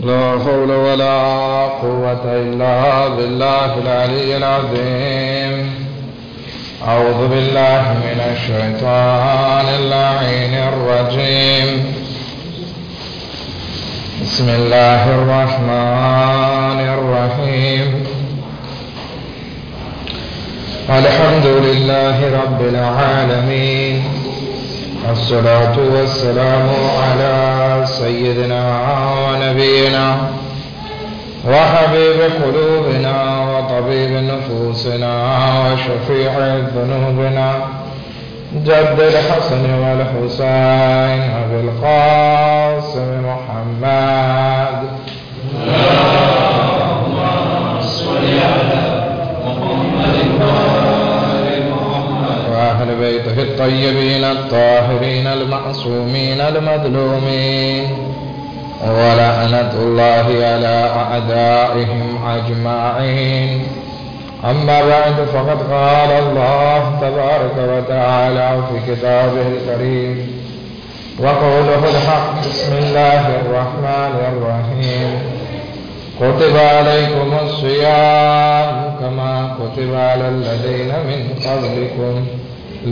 لا حول ولا قوة إلا بالله العلي العظيم. أعوذ بالله من الشيطان اللعين الرجيم. بسم الله الرحمن الرحيم. الحمد لله رب العالمين، الصلاة والسلام على سيدنا ونبينا وحبيب قلوبنا وطبيب نفوسنا وشفيع ذنوبنا جد الحسن والحسين أبي القاسم محمد. اللهم صل على محمد وأهل بيته الطيبين الطاهرين المعصومين المظلومين، ولعنة الله على أعدائهم أجمعين. أما بعد، فقد قال الله تبارك وتعالى في كتابه الكريم وقوله الحق: بسم الله الرحمن الرحيم. كتب عليكم الصيام كما كتب على الذين من قبلكم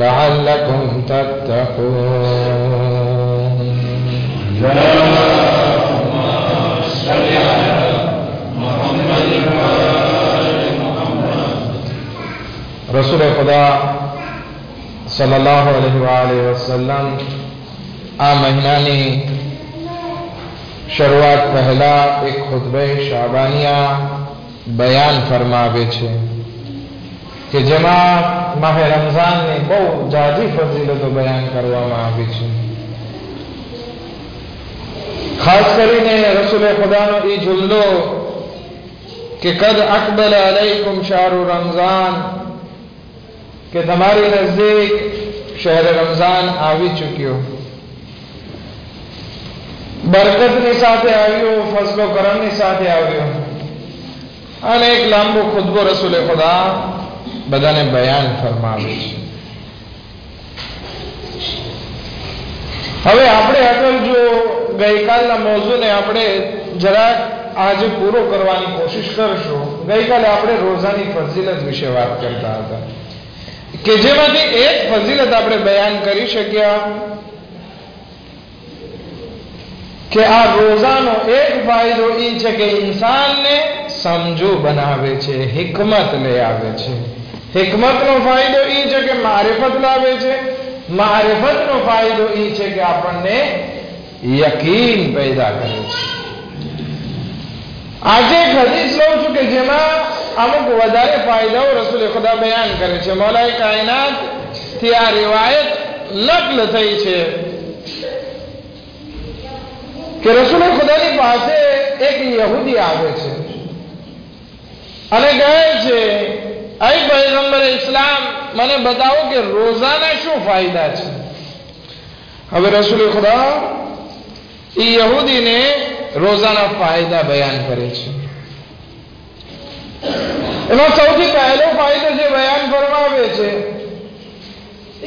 لعلكم تتقون. اللهم صل على محمد وآل محمد. रसूल खुदा सल्लल्लाहु अलैहि वसल्लम आ महीनानी શરૂઆત પહેલા એક ખુતબે શાબાનિયા બયાન ફરમાવે છે કે જેમાં માહે રમઝાનની બહુ જાજી ફજીલતો બયાન કરવામાં આવી છે. ખાસ કરીને રસૂલે ખુદાનો એ જુમલો કે કદ અકબલ અલૈકુમ શાહરુ રમઝાન, કે તમારી નજદીક શહેર રમઝાન આવી ચૂક્યો, બરકતની સાથે આવ્યો, ફઝલો કરમની સાથે આવ્યો. અને એક લાંબો ખુતબો રસૂલે ખુદા બધાને બયાન ફરમાવે છે. હવે આપણે આગળ જો ગઈકાલના મોઝુને આપણે જરાક આજે પૂરો કરવાની કોશિશ કરશું. ગઈકાલે આપણે રોઝાની ફજીલત વિશે વાત કરતા હતા કે જેમાંથી એક ફજીલત આપણે બયાન કરી શક્યા કે આ રોઝાનો એક ફાયદો એ છે કે ઇન્સાનને સમજુ બનાવે છે, હિકમત લઈ આવે છે. હિકમતનો ફાયદો એ છે કે મારિફત લાવે છે. મારિફતનો ફાયદો એ છે કે આપણને યકીન પેદા કરે છે. આજે એક હદીસ લઉં છું કે જેમાં અમુક વધારે ફાયદાઓ રસૂલે ખુદા બયાન કરે છે. મૌલાએ કાયનાત થી આ રિવાયત નકલ થઈ છે કે રસૂલે ખુદાની પાસે એક યહૂદી આવે છે અને કહે છે, અય પૈગંબર ઇસ્લામ, મને બતાવો કે રોઝાના શું ફાયદા છે. હવે રસૂલે ખુદા એ યહૂદીને રોઝાના ફાયદા બયાન કરે છે. એમાં સૌથી પહેલો ફાયદો જે બયાન ફરમાવે છે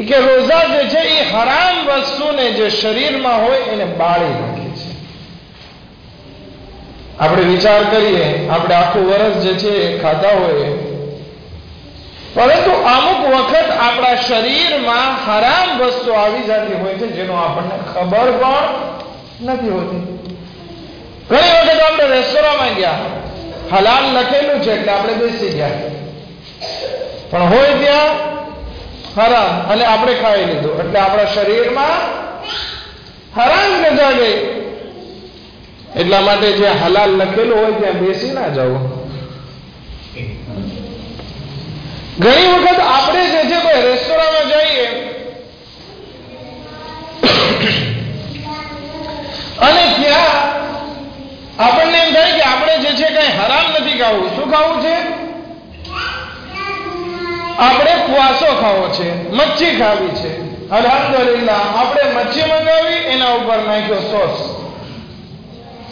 કે રોઝા જે છે એ હરામ વસ્તુને જે શરીરમાં હોય એને બાળી નાખે છે. આપણે વિચાર કરીએ, આપણે આખું વર્ષ જે છે ખાતા હોઈએ, પરંતુ અમુક વખત આપણા શરીરમાં હરામ વસ્તુ આવી જતી હોય છે જેનો આપણને ખબર પણ નથી હોતી. ઘણી વખત આપણે રેસ્ટોરન્ટમાં ગયા, હલાલ લખેલું છે એટલે આપણે બેસી ગયા, પણ હોય ત્યાં હરામ અને આપણે ખાઈ લીધું એટલે આપણા શરીરમાં હરામ ગજા ગઈ. એટલા માટે જે હલાલ લખેલું હોય ત્યાં બેસી ના જવું. ઘણી વખત આપણે જે છે કોઈ રેસ્ટોરન્ટમાં જઈએ અને ત્યાં આપણને એમ થાય કે આપણે જે છે કઈ હરામ નથી ખાવું. શું ખાવું છે? આપણે કવાસો ખાવો છે, મચ્છી ખાવી છે. અલ્હમ્દુલિલ્લાહ, આપણે મચ્છી મંગાવી, એના ઉપર નાખ્યો સોસ.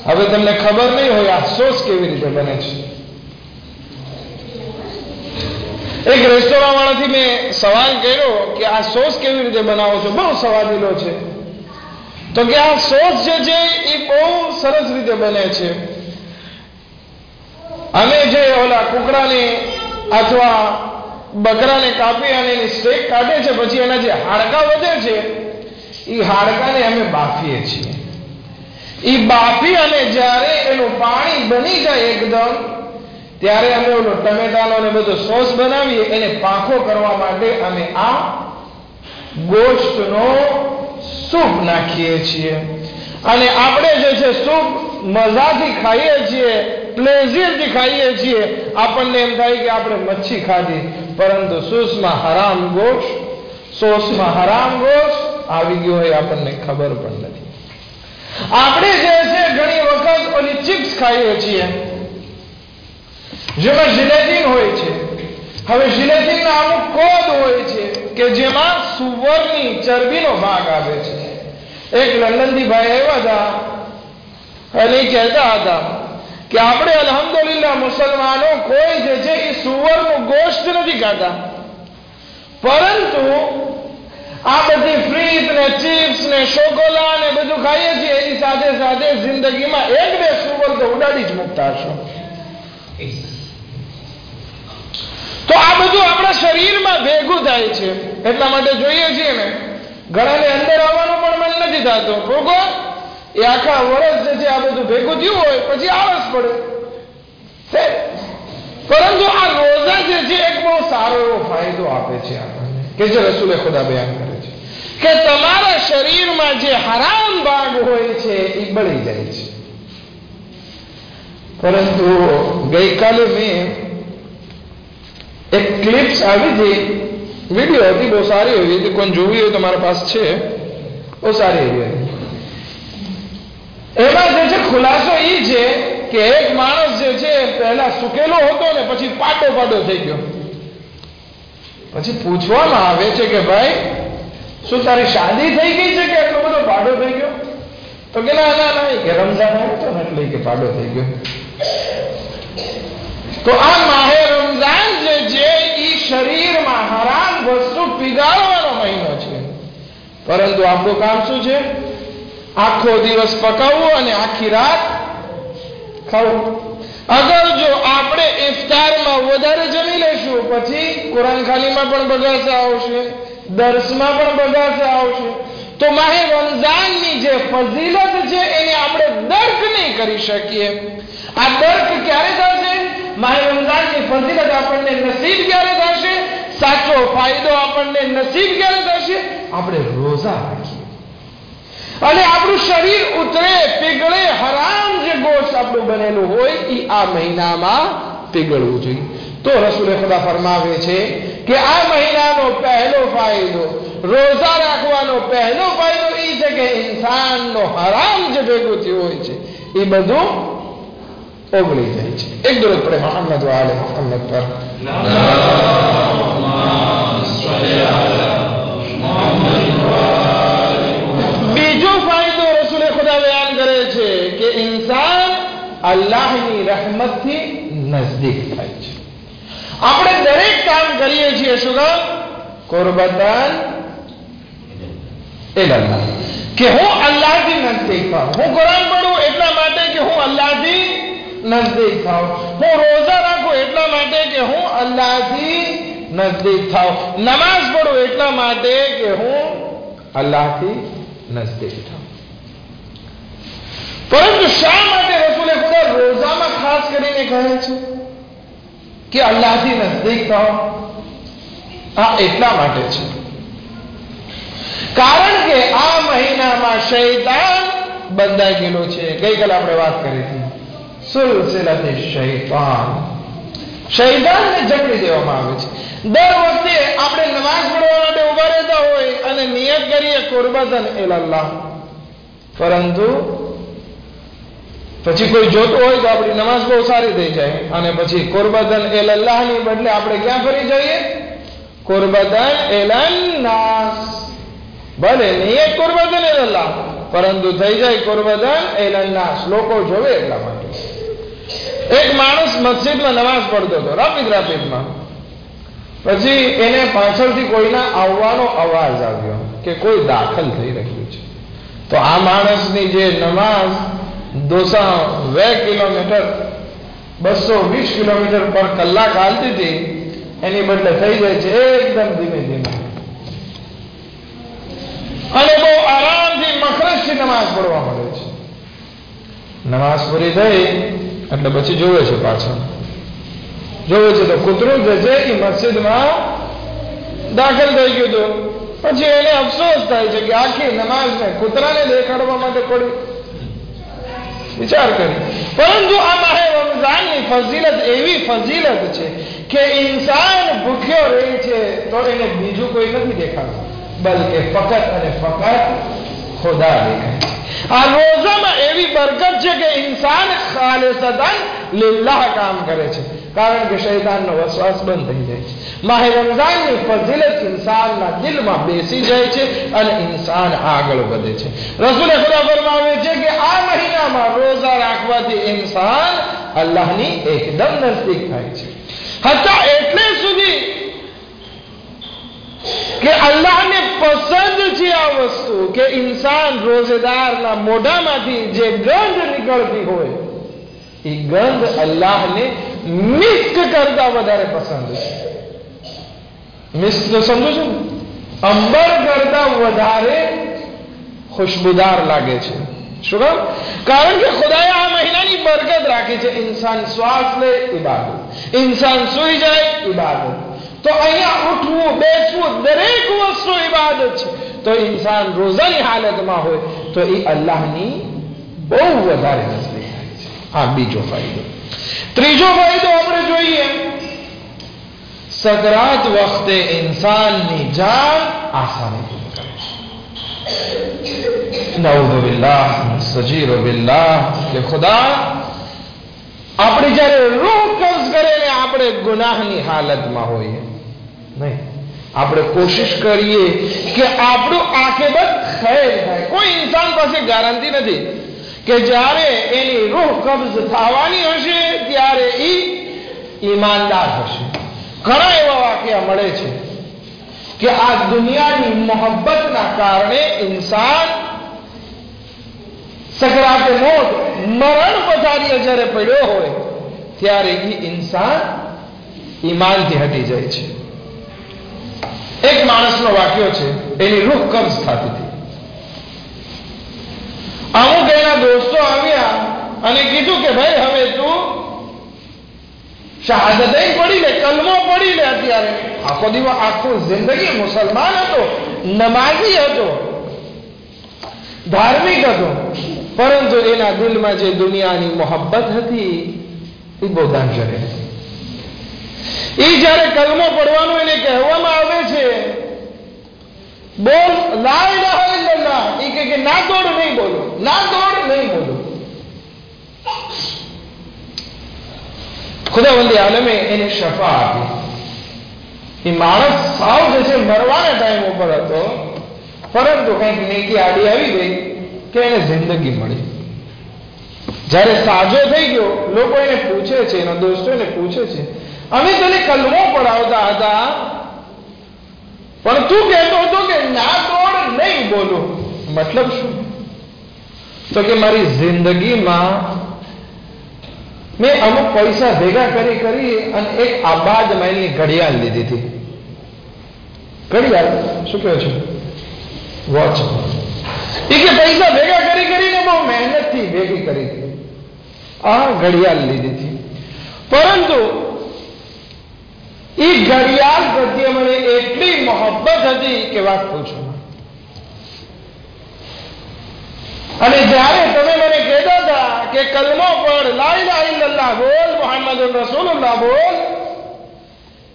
હવે તમને ખબર નહીં હોય આ સોસ કેવી રીતે બને છે. એક રેસ્ટોરન્ટ વાળાથી મેં સવાલ કર્યો કે આ સોસ કેવી રીતે બનાવો છો, બહુ સ્વાદિલો છે. તો કે આ સોસ જે છે એ બહુ સરસ રીતે બને છે. અમે જે ઓલા કુકડાને અથવા બકરાને કાપી અને એની સ્ટેક કાઢે છે, પછી એના જે હાડકા વધે છે એ હાડકાને અમે બાફીએ છીએ. એ બાફી અને જ્યારે એનું પાણી બની જાય એકદમ, ત્યારે અમે ઓલો ટમેટાનો ને બધો સોસ બનાવીએ. એને પાંખો કરવા માટે અમે આ ગોશ્તનો સૂપ નાખીએ છીએ. અને આપણે જે છે સૂપ મજાથી ખાઈએ છીએ, પ્લેઝરથી ખાઈએ છીએ. આપણને એમ થાય કે આપણે મચ્છી ખાધી, પરંતુ સોસમાં હરામ ગોશ્ત આવી ગયો હોય આપણને ખબર પણ નથી. આપણે જે છે ઘણી વખત ઓલી ચિપ્સ ખાઈએ છીએ જેમાં જિલેટીન હોય છે. હવે જિલેટીનના અમુક કોડ હોય છે કે જેમાં સુવરની ચરબીનો ભાગ આવે છે. એક લંડનથી ભાઈ આવ્યા હતા અને એ કહેતા હતા કે આપણે અલ્હમ્દુલિલ્લાહ મુસલમાનો કોઈ જે છે એ સુવરનું ગોશ્ત નથી ખાતા, પરંતુ આ બધી ફ્રીઝ ને ચિપ્સ ને શોકોલા ને બધું ખાઈએ છીએ. એની સાથે સાથે જિંદગીમાં એક બે સુવર તો ઉડાડી જ મૂકતા હશો. તો આ બધું આપણા શરીરમાં ભેગું થાય છે. એટલા માટે જોઈએ છીએ ને, ઘણાને અંદર આવવાનું પણ મન નથી થતું. ભોગો એ આખા વર્ષ જે છે આ બધું ભેગું થયું હોય પછી આળસ પડે. પરંતુ આ રોઝા જે છે એક બહુ સારો એવો ફાયદો આપે છે આપણને, કે જે રસૂલે ખુદા બયાન કરે છે કે તમારા શરીરમાં જે હરામ ભાગ હોય છે એ બળી જાય છે. પરંતુ ગઈકાલે મેં એક ક્લિપ્સ આવી હતી, વિડીયો હતી, બહુ સારી એવી હતી. કોઈ જોવી હોય તો મારા પાસે છે, બહુ સારી એવી હતી. એમાં જે છે ખુલાસો એ છે કે એક માણસ જે છે પહેલા સુકેલો હતો ને પછી પાડો થઈ ગયો. પછી પૂછવામાં આવે છે કે ભાઈ શું તારી શાદી થઈ ગઈ છે કે એટલો બધો પાડો થઈ ગયો? તો કે ના કે રમઝાન આવ્યો હતો ને એટલે કે પાડો થઈ ગયો. તો આ માહે રમઝાન જે છે એ શરીરમાં હરામ વસ્તુ પીગાળવાનો મહિનો છે. પરંતુ આપણું કામ શું છે? આખો દિવસ પકાવવું અને આખી રાત ખાવું. અગર જો આપણે ઇફતારમાં વધારે જમી લઈશું, પછી કુરાનખાનીમાં પણ બગાસા આવશે, દર્સમાં પણ બગાસા આવશે. તો માહે રમઝાનની જે ફઝીલત છે એને આપણે દર્ક નહીં કરી શકીએ. આ દર્ક ક્યારે થશે? માહે રમઝાનની ફઝીલત આપણને નસીબ ક્યારે થશે? સાચો ફાયદો આપણને નસીબ ક્યારે થશે? આપણે રોઝા રાખીએ અને આપણું શરીર ઉતરે, પીગળે. હરામ જે ગોશ્ત આપણું બનેલું હોય એ આ મહિનામાં પીગળવું જોઈએ. તો રસૂલે ખુદા ફરમાવે છે કે આ મહિનાનો પહેલો ફાયદો, રોઝા રાખવાનો પહેલો ફાયદો એ છે કે ઇન્સાનનો હરામ જે ભેગું થયું હોય છે એ બધું ઓગળી જાય છે. એક દુરૂદ પડે મોહમ્મદ વાલે મોહમ્મદ પર. બીજો ફાયદો રસૂલે ખુદા બયાન કરે છે કે ઇન્સાન અલ્લાહની રહેમતથી નજદીક થાય છે. આપણે દરેક કામ કરીએ છીએ શું કામ? કુરબતન ઇલલ્લાહ, કે હું અલ્લાહથી નજદીક થાઉં. હું કુરાન પડું એટલા માટે કે હું અલ્લાહથી નજદીક થાઉં. હું રોઝા રાખું એટલા માટે કે હું અલ્લાહથી નજદીક થાઉં. નમાઝ પડું એટલા માટે કે હું અલ્લાહથી નજદીક થાઉં. પરંતુ શા માટે રસૂલે ખુદા રોઝામાં ખાસ કરીને કહે છે કે અલ્લાહથી નજદીક થાઓ? આ એટલા માટે છે કારણ કે આ મહિનામાં શૈતાન બંધાઈ ગયેલો છે. ગઈકાલે આપણે વાત કરી હતી સુલસિલતે શૈતાન. શૈતાનને જકડી દેવામાં આવે છે. દર વખતે આપણે નમાઝ પઢવા માટે ઉભા રહેતા હોય અને નિયત કરીએ કુરબતન ઇલલ્લાહ, પરંતુ પછી કોઈ જોતું હોય તો આપણી નમાઝ બહુ સારી થઈ જાય અને પછી કુરબતન ઇલલ્લાહની બદલે આપણે ક્યાં ફરી જઈએ? કુરબતન ઇલન્નાસ. ભલે નિયત કુરબતન ઇલલ્લાહ, પરંતુ થઈ જાય કુરબતન ઇલન્નાસ, લોકો જોવે એટલા માટે. એક માણસ મસ્જિદમાં નમાઝ પડતો હતો રાપીદમાં. પછી એને પાછળથી કોઈના આવવાનો અવાજ આવ્યો કે કોઈ દાખલ થઈ રહ્યું છે. તો આ માણસની જે નમાઝ 220 કિલોમીટર 220 કિલોમીટર પર કલાક હાલતી હતી એની બદલે થઈ જાય છે એકદમ ધીમે ધીમે, અને બહુ આરામથી મખરજથી નમાઝ પડવા મળે છે. નમાઝ પૂરી થઈ એટલે પછી જોવે છે, પાછળ જોવે છે તો કૂતરું જે છે એ મસ્જિદમાં દાખલ થઈ ગયું હતું. પછી એને અફસોસ થાય છે કે આખી નમાઝને કૂતરાને દેખાડવા માટે પડી. વિચાર કરી. પરંતુ આ માહે રમઝાનની ફઝીલત એવી ફઝીલત છે કે ઇન્સાન ભૂખ્યો રહે છે તો એને બીજું કોઈ નથી દેખાતું, બલકે ફકત અને ફકત ખુદા દેખાય છે. આ રોઝામાં એવી બરકત છે કે ઇન્સાન ખાલિસતન લિલ્લાહ કામ કરે છે, કારણ કે શૈતાનનો વસવાસ બંધ થઈ જાય છે. માહે રમઝાનની ફઝીલત ઇન્સાનના દિલમાં બેસી જાય છે અને ઇન્સાન આગળ વધે છે. રસૂલે ખુદા ફરમાવે છે કે આ મહિનામાં રોઝા રાખવાથી ઇન્સાન અલ્લાહની એકદમ નજદીક થાય છે. હત્તા એટલે સુધી કે અલ્લાહને પસંદ છે આ વસ્તુ કે ઇન્સાન રોઝેદારના મોઢામાંથી જે ગંધ નીકળતી હોય એ ગંધ અલ્લાહને મિસ્ક કરતા વધારે પસંદ છે. મિસ્ક તો સમજો છો ને, અંબર કરતા વધારે ખુશબુદાર લાગે છે. શું કામ? કારણ કે ખુદાએ આ મહિનાની બરકત રાખી છે. ઇન્સાન શ્વાસ લે ઇબાદત, ઇન્સાન સૂઈ જાય ઇબાદત. તો અહીંયા ઉઠવું બેસવું દરેક વસ્તુ ઇબાદત છે. તો ઇન્સાન રોઝાની હાલતમાં હોય તો એ અલ્લાહની બહુ વધારે નજદીક થાય છે. આ બીજો ફાયદો. ત્રીજો ફાયદો આપણે જોઈએ, સકરાત વખતે ઇન્સાનની જાન આસાનીથી નીકળે છે. નઉઝુ બિલ્લાહ સજીર બિલ્લાહ કે ખુદા આપણે જ્યારે રૂહ કબ્ઝ કરે ને આપણે ગુનાહની હાલતમાં હોઈએ નહીં, આપણે કોશિશ કરીએ કે આપણું આખેબત ખૈર થાય. કોઈ ઇન્સાન પાસે ગેરંટી નથી કે જ્યારે એની રૂહ કબ્ઝ થવાની હશે ત્યારે એ ઈમાનદાર હશે. ઘણા એવા વાક્યા મળે છે કે આ દુનિયાની મોહબ્બતના કારણે ઇન્સાન સકરાતે મોત મરણ પથારીએ જ્યારે પડ્યો હોય ત્યારે એ ઇન્સાન ઈમાનથી હટી જાય છે. એક માણસનો વાક્યો છે, એની રૂહ કબ્ઝ થતી હતી. અમુક એના દોસ્તો આવ્યા અને કીધું કે ભાઈ હવે તું શહાદતૈન પડી લે, કલમો પડી લે. અત્યારે આખો દિવસ આખું જિંદગી મુસલમાન હતો, નમાઝી હતો, ધાર્મિક હતો, પરંતુ એના દિલમાં જે દુનિયાની મોહબ્બત હતી એ બહુ દાંજરે હતી. એ જ્યારે કલમો પડવાનું એને કહેવામાં આવે છે બોલ લા ઇલાહા ઇલ્લલ્લાહ, એ કે ના દોડ નહીં બોલો, ના દોડ નહીં બોલો. ખુદાવંદી આલમે એને શફા આપી. એ માણસ સાવ જે છે મરવાના ટાઈમ ઉપર હતો, પરંતુ કંઈક નેકી આડી આવી ગઈ કે એને જિંદગી મળી. જ્યારે સાજો થઈ ગયો લોકો એને પૂછે છે, એના દોસ્તો એને પૂછે છે, અમે તને કલમો પડાવતા હતા પણ તું કહેતો હતો કે ના દોડ નહીં બોલો. મતલબ શું? તો કે મારી જિંદગીમાં મેં અમુક પૈસા ભેગા કરી અને એક આબાદ માઇલની ઘડિયાળ લીધી હતી. ઘડિયાળ શું કહે છે? વોચ. એ કે પૈસા ભેગા કરીને બહુ મહેનતથી ભેગી કરી હતી, આ ઘડિયાળ લીધી હતી. પરંતુ એ ઘડિયાળ પ્રત્યે મને એટલી મોહબ્બત હતી કે વાત પૂછો. અને જ્યારે તમે મને કહેતા હતા કે કલમો પઢ, લા ઇલાહા ઇલ્લલ્લાહ બોલ, મુહમ્મદુર રસૂલુલ્લાહ બોલ,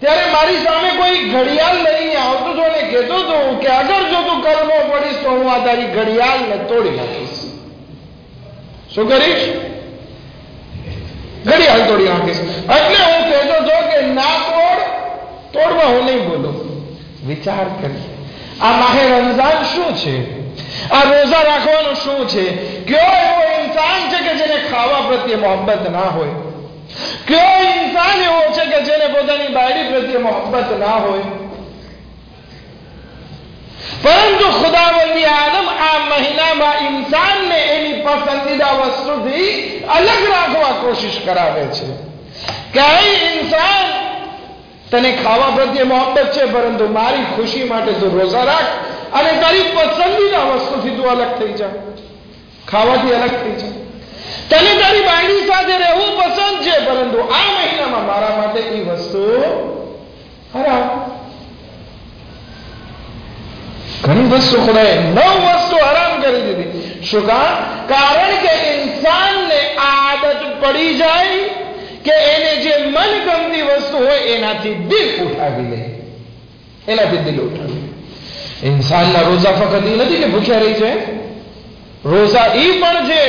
ત્યારે મારી સામે કોઈ ઘડિયાળ લઈને આવતો હતો અને કહેતો હતો કે અગર જો તું કલમો પડીશ તો હું આ તારી ઘડિયાળને તોડી નાખીશ. શું કરીશ? ઘડિયાળ તોડી નાખીશ. એટલે હું કહેતો હતો કે ના તોડવા હું નહીં બોલું. વિચાર કરી, આ માહે રમઝાન શું છે? આ રોઝા રાખવાનું શું છે? કયો એવો ઇન્સાન છે કે જેને ખાવા પ્રત્યે મોહબ્બત ના હોય? કયો ઇન્સાન એવો છે કે જેને પોતાની બાયડી પ્રત્યે મોહબ્બત ના હોય? પરંતુ ખુદાવંદી આલમ આ મહિનામાં ઇન્સાનને એની પસંદીદા વસ્તુથી અલગ રાખવા કોશિશ કરાવે છે. કે ઇન્સાન, તને ખાવા પ્રત્યે મોહબ્બત છે, પરંતુ મારી ખુશી માટે તું રોજા રાખ અને તારી પસંદીદા વસ્તુથી તું અલગ થઈ જા, ખાવાથી અલગ થઈ જા. તને તારી બાયડી સાથે રહેવું પસંદ છે, પરંતુ આ મહિનામાં મારા માટે એ વસ્તુ હરામ. ઘણી વસ્તુ ખુદાએ 9 વસ્તુ હરામ કરી દીધી. શું કારણ કે ઇન્સાનને આદત પડી જાય કે એને જે મનગમતી વસ્તુ હોય એનાથી દિલ ઉઠાવી લે, એનાથી દિલ ઉઠાવી. ઇન્સાનના રોજા ફક્ત એ નથી કે ભૂખ્યા રહી છે, રોજા એ પણ છે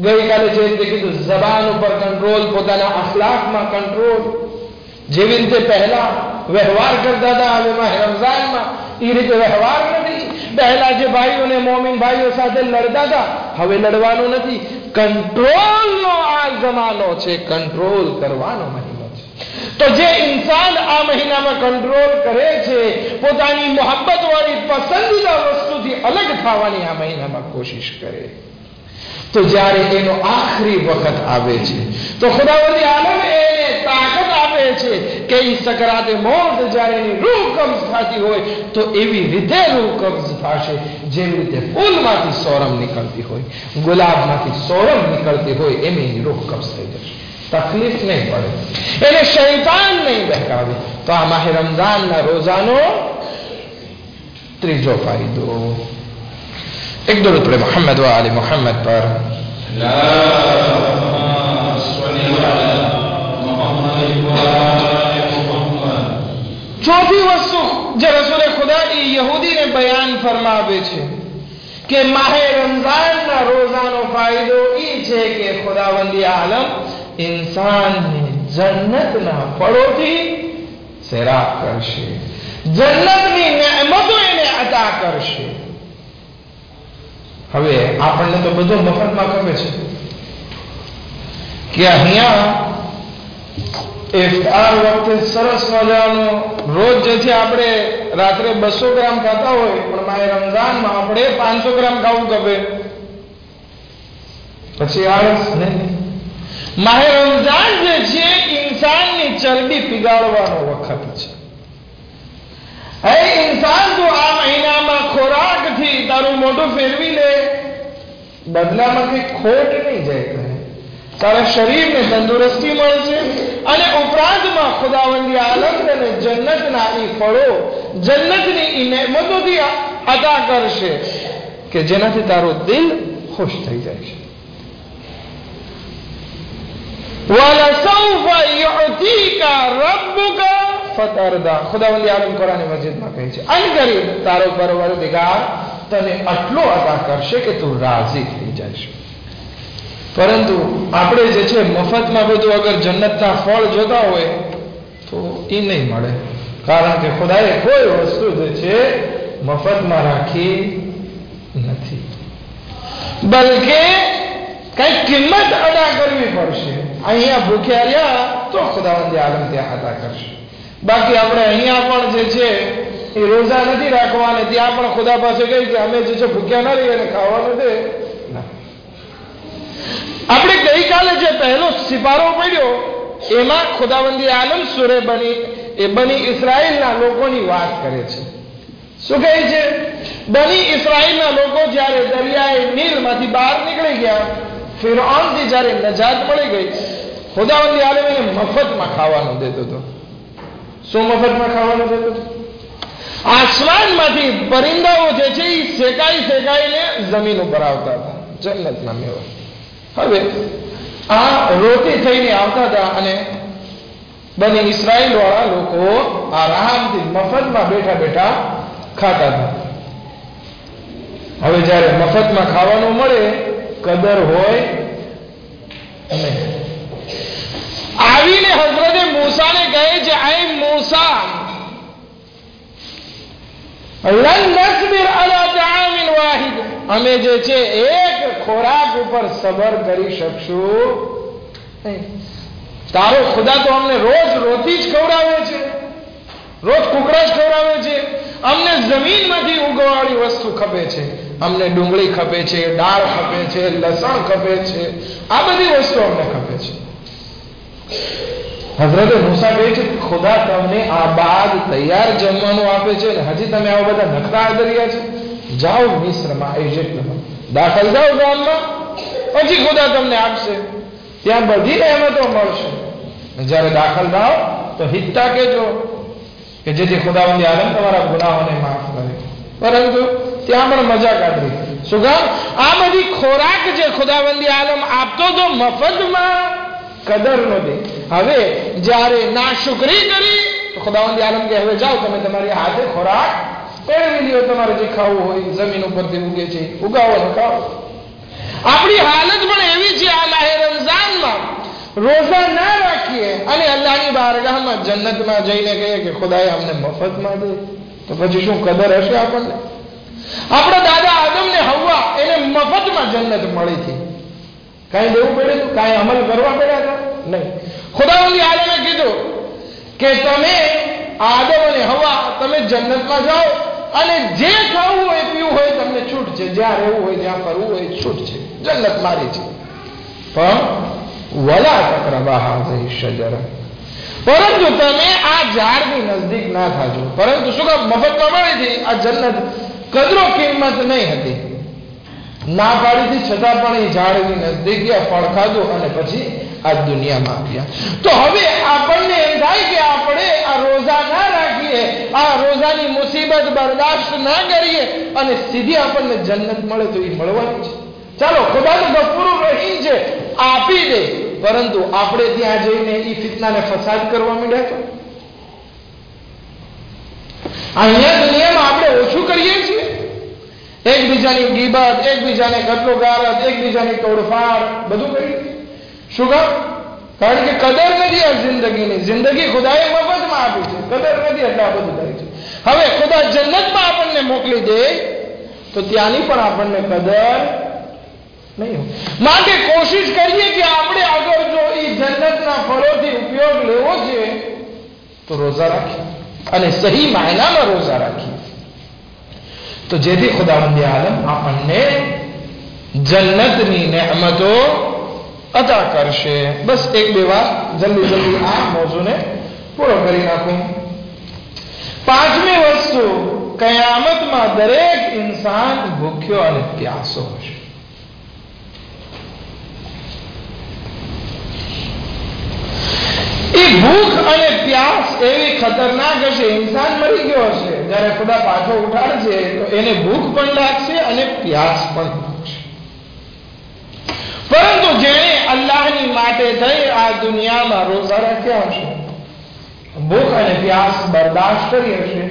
ગઈકાલે જે રીતે કીધું જબાન ઉપર કંટ્રોલ, પોતાના અખલાકમાં કંટ્રોલ. જેવી રીતે પહેલા વ્યવહાર કરતા હતા, હવે માહ રમઝાનમાં એ રીતે વ્યવહાર નથી. પહેલા જે ભાઈઓને મોમિન ભાઈઓ સાથે લડતા હતા, હવે લડવાનું નથી. કંટ્રોલનો આ જમાનો છે, કંટ્રોલ કરવાનો મહિનો છે. તો જે ઇન્સાન આ મહિનામાં કંટ્રોલ કરે છે, પોતાની મોહબ્બત વાળી પસંદીદા વસ્તુથી અલગ થવાની આ મહિનામાં કોશિશ કરે, તો જ્યારે એનો આખરી વખત આવે છે તો ખુદાવંદી આલમ એને તાકાત આપે છે કે એ સકરાતે મોત જ્યારે એની રૂહ કબ્ઝ થતી હોય તો એવી રીતે રૂહ કબ્ઝ થશે જેવી રીતે ફૂલમાંથી સોરમ નીકળતી હોય, ગુલાબમાંથી સોરમ નીકળતી હોય, એની રૂહ કબ્ઝ થઈ જશે. તકલીફ નહીં પડે, એને શૈતાન નહીં બહેકાવે. તો આ માહ રમઝાનના રોજાનો ત્રીજો ફાયદો. एक दरूद पढ़े मोहम्मद व आले मोहम्मद पर. ચોથી વસ્તુ જે રસૂલે ખુદા એ યહૂદીને બયાન ફરમાવે છે કે માહે રમઝાનના રોજાનો ફાયદો એ છે કે ખુદાવંદી આલમ ઇન્સાનને જન્નતના ફળોથી સેરાબ કરશે, જન્નતની નેમતો એને અતા કરશે. હવે આપણને તો બધું મફતમાં ખબર છે કે અહીંયા ઇફતાર વખતે સરસ મજાનો રોજ જે છે આપણે રાત્રે 200 ગ્રામ ખાતા હોય, પણ માહે રમઝાનમાં આપણે 500 ગ્રામ ખાવું ગમે, પછી આળસ નહીં. માહે રમઝાન જે છે ઇન્સાનની ચરબી પીગાળવાનો વખત છે. હે ઇન્સાન, તું આ મહિનામાં ખોરાકથી તારું મોઢું ફેરવી લે, બદલામાં કઈ ખોટ નહીં જાય, તારા શરીરને તંદુરસ્તી મળશે અને ઉપરાંતમાં ખુદાવંદી આલમ તને જન્નતના ઈ ફળો, જન્નતની ઈ નેમતોથી અદા કરશે કે જેનાથી તારું દિલ ખુશ થઈ જાય છે. વલસૌફ યુઅતીકા રબ્બુકા ફતરદા. ખુદાવંદી આલમ કુરાન મજીદમાં કહે છે, અનગરીબ તારો પરવરદિગાર તને આટલો અદા કરશે કે તું રાજી થઈ જઈશ. પરંતુ આપણે જે છે મફતમાં બધું અગર જન્નતના ફળ જોતા હોય તો એ નહીં મળે, કારણ કે ખુદાએ કોઈ વસ્તુ જે છે મફતમાં રાખી નથી, બલકે કઈ કિંમત અદા કરવી પડશે. અહીંયા ભૂખ્યા રહ્યા તો ખુદાવંદી આલમ ત્યાં અદા કરશે. બાકી આપણે અહીંયા પણ જે છે એ રોજા નથી રાખવા અને ત્યાં પણ ખુદા પાસે કહી કે અમે જે છે ભૂખ્યા ના રહીએ અને ખાવાનું દે. આપણે ગઈકાલે જે પહેલો સિપારો પડ્યો એમાં ખુદાવંદી આલમ સૂરે બની ઇસ્રાયેલના લોકોની વાત કરે છે. શું કહે છે? બની ઇસ્રાયેલના લોકો જ્યારે દરિયાએ નીલમાંથી બહાર નીકળી ગયા, ફિરૌનથી જ્યારે નજાત મળી ગઈ, ખુદાવંદી આલમ એને મફતમાં ખાવાનું દેતો હતો. શું મફતમાં ખાવાનું દેતો હતો? આસમાનમાંથી પરિંદાઓ જે છે એ શેકાઈને જમીન ઉપર આવતા હતા, જન્નતના મેવા. હવે આ રોટી થઈને આવતા હતા અને બની ઇસ્રાયેલ વાળા લોકો આરામથી મફતમાં બેઠા બેઠા ખાતા હતા. હવે જ્યારે મફતમાં ખાવાનું મળે, કદર હોય નહીં. આવીને હઝરતે મૂસાને કહે છે, આય મૂસા, લન નસ્બિર અલા તઆમિન વાહિદ, અમે જે છે એક ખોરાક ઉપર સબર કરી શકશું નહીં. તારો ખુદા તો અમને રોજ રોટી જ ખવડાવે છે, રોજ કુકડા જ ખવડાવે છે. અમને જમીનમાંથી ઉગવાળી વસ્તુ ખપે છે, અમને ડુંગળી ખપે છે, દાળ ખપે છે, લસણ ખપે છે, આ બધી વસ્તુ અમને ખપે છે. હઝરતે મૂસા કહે છે ખુદા તમને આ બાદ તૈયાર જમવાનું આપે છે અને હજી તમે આવા બધા નખરા આદર્યા છે. જાઓ મિસ્રમાં, ઇજિપ્તમાં દાખલ જાઓ ગામમાં, પછી ખુદા તમને આપશે. ત્યાં બધી રહેમતો મળશે. જ્યારે દાખલ થાઓ તો હિત્તા કહેજો કે જેથી ખુદાવંદ આલમ તમારા ગુનાહોને માફ કરે. પરંતુ ત્યાં પણ મજા કાઢવી. શું કામ? આ બધી ખોરાક જે ખુદાવંદી આલમ આપતો તો મફતમાં, કદર નહોતી. હવે જ્યારે નાશુકરી કરી તો ખુદાવંદી આલમ કે હવે જાઓ તમે તમારી હાથે ખોરાક મેળવી લ્યો, તમારે જે ખાવું હોય જમીન ઉપરથી ઉગે છે ઉગાવો ને ખાઓ. આપણી હાલત પણ એવી છે આ માહે રમઝાનમાં રોઝા ના રાખીએ અને અલ્લાહની બારગાહમાં જન્નતમાં જઈને કહીએ કે ખુદાએ અમને મફતમાં દે, તો પછી શું કદર હશે આપણને? આપણા દાદા આદમ ને હવ્વા એને મફતમાં જન્નત મળી હતી. કાંઈ દેવું પડ્યું હતું? કાંઈ અમલ કરવા પડ્યા હતા? નહીં. ખુદાવંદી આલમે કીધું કે તમે આદમ અને હવ્વા તમે જન્નતમાં જાઓ અને જે ખાવું હોય પીવું હોય તમને છૂટ છે, જ્યાં રહેવું હોય જ્યાં ફરવું હોય છૂટ છે, જન્નત મારી છે. પણ વલા તકરબા હાઝિહી શજરા, પરંતુ તમે આ ઝાડની નજદીક ના થાજો. પરંતુ શું કામ? મફતમાં મળી હતી આ જન્નત, કદરો કિંમત નહીં હતી. ના પાડી હતી છતાં પણ એ ઝાડની નજદીક ગયા, ફળ ખાધું અને પછી આ દુનિયામાં આવ્યા. તો હવે આપણને એમ થાય કે આપણે આ રોઝા ના રાખીએ, આ રોઝાની મુસીબત બરદાશ્ત ના કરીએ અને સીધી આપણને જન્નત મળે તો એ મળવાની છે. ચાલો ખુદા તો ગફૂર રહીમ છે, આપી દે. પરંતુ આપણે ત્યાં જઈને એ ફિતનાને ફસાદ કરવા માંડ્યા તો અહીંયા દુનિયામાં આપણે ઓછું કરીએ છીએ. એકબીજાની ગીબત, એકબીજાને કટલોગારત, એકબીજાની તોડફાડ બધું કરીએ. શું કામ? કારણ કે કદર નથી આ જિંદગીની. જિંદગી ખુદાએ મફતમાં આપી છે, કદર નથી એટલે આ બધું કરે છે. હવે ખુદા જન્નતમાં આપણને મોકલી દે તો ત્યાંની પણ આપણને કદર નહીં હોય. માટે કોશિશ કરીએ કે આપણે આગળ જો એ જન્નતના ફળોથી ઉપયોગ લેવો છે તો રોઝા રાખીએ અને સહી માયનામાં રોઝા રાખીએ, તો જેથી ખુદાવંદ આલમ આપણને જન્નતની નેમતો અતા કરશે. બસ એક બે વાર જલ્દી આ મોજૂને પૂરો કરી નાખું. પાંચમી વસ્તુ, કયામતમાં દરેક ઇન્સાન ભૂખ્યો અને પ્યાસો હશે. એ ભૂખ અને પ્યાસ એવી ખતરનાક હશે. ઇન્સાન મરી ગયો હશે, જ્યારે ખુદા પાછો ઉઠાડશે તો એને ભૂખ પણ લાગશે અને પ્યાસ પણ લાગશે. પરંતુ જેણે અલ્લાહની માટે થઈ આ દુનિયામાં રોઝા રાખ્યા હશે, ભૂખ અને પ્યાસ બરદાશ્ત કરી હશે,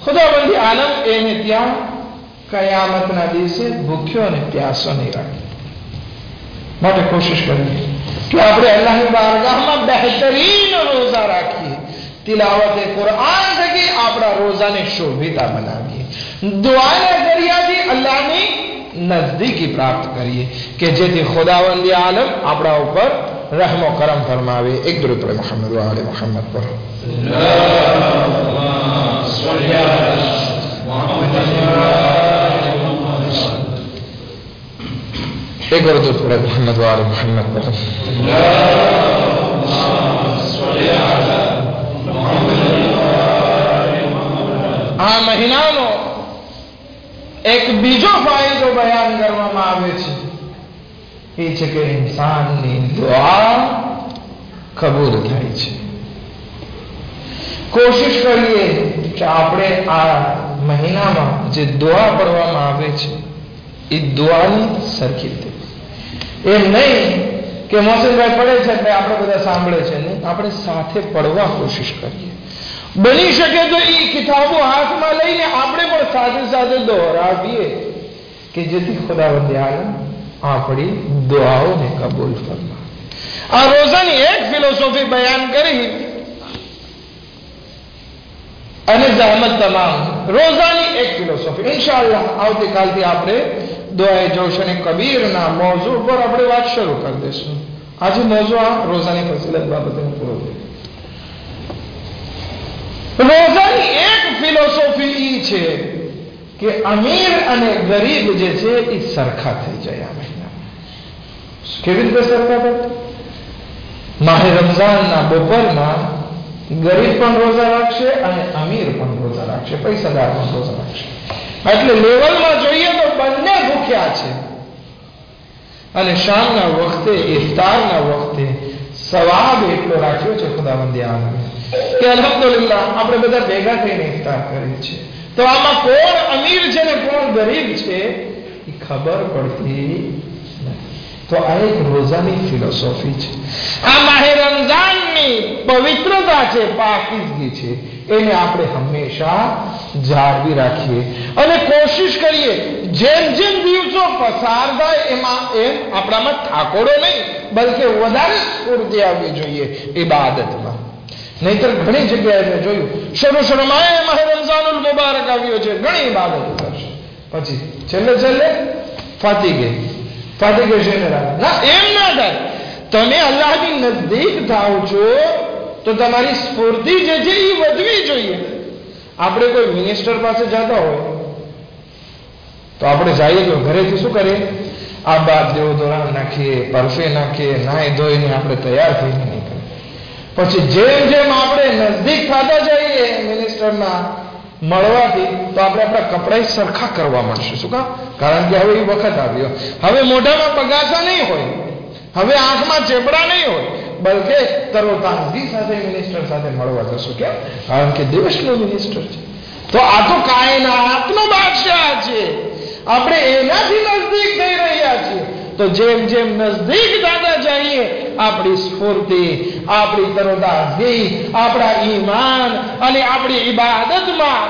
ખુદાવંદી આલમ એને ત્યાં કયામતના દિવસે ભૂખ્યો અને પ્યાસો નહીં રાખે. માટે કોશિશ કરીએ કે આપણે અલ્લાહની બારગાહમાં બહેતરીન રોઝા રાખીએ, તિલાવતે કુરઆન થકી આપણા રોઝાને શોભિતા બનાવીએ, દુઆના જરિયાથી અલ્લાહની નજદીકી પ્રાપ્ત કરીએ કે જેથી ખુદાવંદી આલમ આપણા ઉપર रहमो करम फरमावे। एक दुरूद पढ़े मोहम्मद व आले मोहम्मद पर। एक और दुरूद पढ़े मोहम्मद व आले मोहम्मद पर। આ મહિનાનો એક બીજો ફાયદો બયાન કરવામાં આવે છે, એ છે કે ઇન્સાનની દુઆ કબૂલ થાય છે। કોશિશ કરીએ કે આપણે આ મહિનામાં જે દુઆ પઢવામાં આવે છે એ દુઆની સરખી રીતે, એમ નહીં કે મોહસિનભાઈ પડે છે એટલે આપણે બધા સાંભળે છે, નહીં, આપણે સાથે પડવા કોશિશ કરીએ। બની શકે તો એ કિતાબો હાથમાં લઈને આપણે પણ સાથે સાથે દોહરાવીએ કે જેથી ખુદાવંદ આલમ આપણી દુઆઓને કબૂલ ફરમાવે। આ રોઝાની એક ફિલોસોફી બયાન કરી અને જહમત તમામ રોઝાની એક ફિલોસોફી ઇન્શાઅલ્લાહ આવતીકાલથી આપણે દુઆએ જોશન કબીરના મોઝુ પર આપણે વાત શરૂ કરી દઈશું। આજે મોઝુ આ રોઝાની ફજીલત બાબતે પૂરો થયો। રોઝાની એક ફિલોસોફી એ છે કે અમીર અને ગરીબ જે છે એ સરખા થઈ જાય। આ મહિનામાં કેવી રીતે સરખા થાય? માહે રમઝાનના બપોરમાં ગરીબ પણ રોજા રાખશે અને અમીર પણ રોજા રાખશે, પૈસાદાર પણ રોજા રાખશે. એટલે લેવલમાં જોઈએ તો બંને ભૂખ્યા છે. અને શામના વખતે, ઇફતારના વખતે સવાબ એટલો રાખ્યો છે ખુદાવંદે આલમ કે અલ્હમ્દુલિલ્લાહ આપણે બધા ભેગા થઈને ઇફતાર કરીએ છીએ. તો આમાં કોણ અમીર છે ને કોણ ગરીબ છે એ ખબર પડતી નથી. તો આ એક રોજાની ફિલોસોફી છે. આ માહે રમઝાનની પવિત્રતા છે, પાકીઝગી છે, એને આપણે હંમેશા જાળવી રાખીએ અને કોશિશ કરીએ જેમ જેમ દિવસો પસાર થાય એમ આપણામાં થાકોડો નહીં, બલકે વધારે સ્ફૂર્તિ આવવી જોઈએ ઇબાદતમાં. નહીતર ઘણી જગ્યાએ મેં જોયું શરૂમાં માહે રમઝાનુલ મુબારક આવ્યો છે, ઘણી ઇબાદતો કરશે, પછી છેલ્લે ફાતી ગઈ ના, એમ ના થાય. તમે અલ્લાહની નજદીક થાવ છો તો તમારી સ્ફૂર્તિ જે છે એ વધવી જોઈએ. આપણે કોઈ મિનિસ્ટર પાસે જતા હોય તો આપણે જઈએ તો ઘરેથી શું કરીએ? આ બાદ દેવોદોરામ નાખીએ, પરફે નાખીએ, નાહી ધોઈને આપણે તૈયાર થઈને નીકળીએ. પછી જેમ જેમ આપણે નજદીક થતા જઈએ મિનિસ્ટરના મળવાથી તો આપણે આપણા કપડા સરખા કરવા મળશે. શું કામ? કારણ કે હવે એ વખત આવ્યો. હવે મોઢામાં પગાસા નહીં હોય, હવે આંખમાં ચેપડા નહીં હોય, બલકે તરોતાજગી સાથે મિનિસ્ટર સાથે મળવા જશું. કેમ? કારણ કે દેશનો મિનિસ્ટર છે. તો આ તો કાયનાતનો બાદશાહ છે, આપણે એનાથી નજદીક થઈ રહ્યા છીએ. તો જેમ જેમ નજદીક થતા જઈએ આપણી સ્ફૂર્તિ, આપણી તરોતાજગી, આપણા ઈમાન અને આપણી ઇબાદતમાં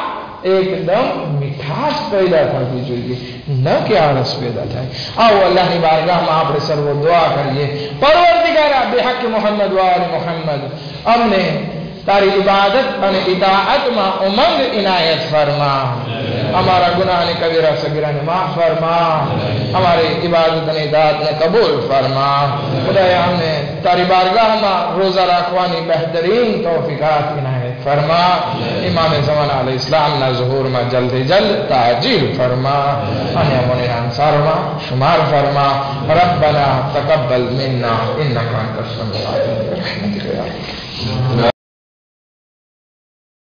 એકદમ મીઠાશ પેદા થવી જોઈએ, ન કે આળસ પેદા થાય. આવો અલ્લાહની બારગાહમાં આપણે સર્વો દુઆ કરીએ. પરવરદિગારા બેહક મોહમ્મદ વાલે મોહમ્મદ અમને તારી ઇબાદત અને ઇતાઅતમાં ઉમંગ ઇનાયત ફરમા. અમારા ગુનાહ અને કબીરા સગીરાને માફ ફરમા. અમારી ઇબાદત અને ઇતાઅતને કબૂલ ફરમા. ખુદાયા અમને તારી બારગાહમાં રોજા રાખવાની બહેતરીન તૌફીકાત ઇનાયત ફરમા. ઇમામ ઝમાના અલ ઇસ્લામના ઝુહૂરમાં જલ્દી જલ્દ તાજીલ ફરમા અને અમને અંસારમાં શુમાર ફરમા. રબ્બના તકબ્બલ મિન્ના ઇન્નકા અંતસ સમીઉલ અલીમ.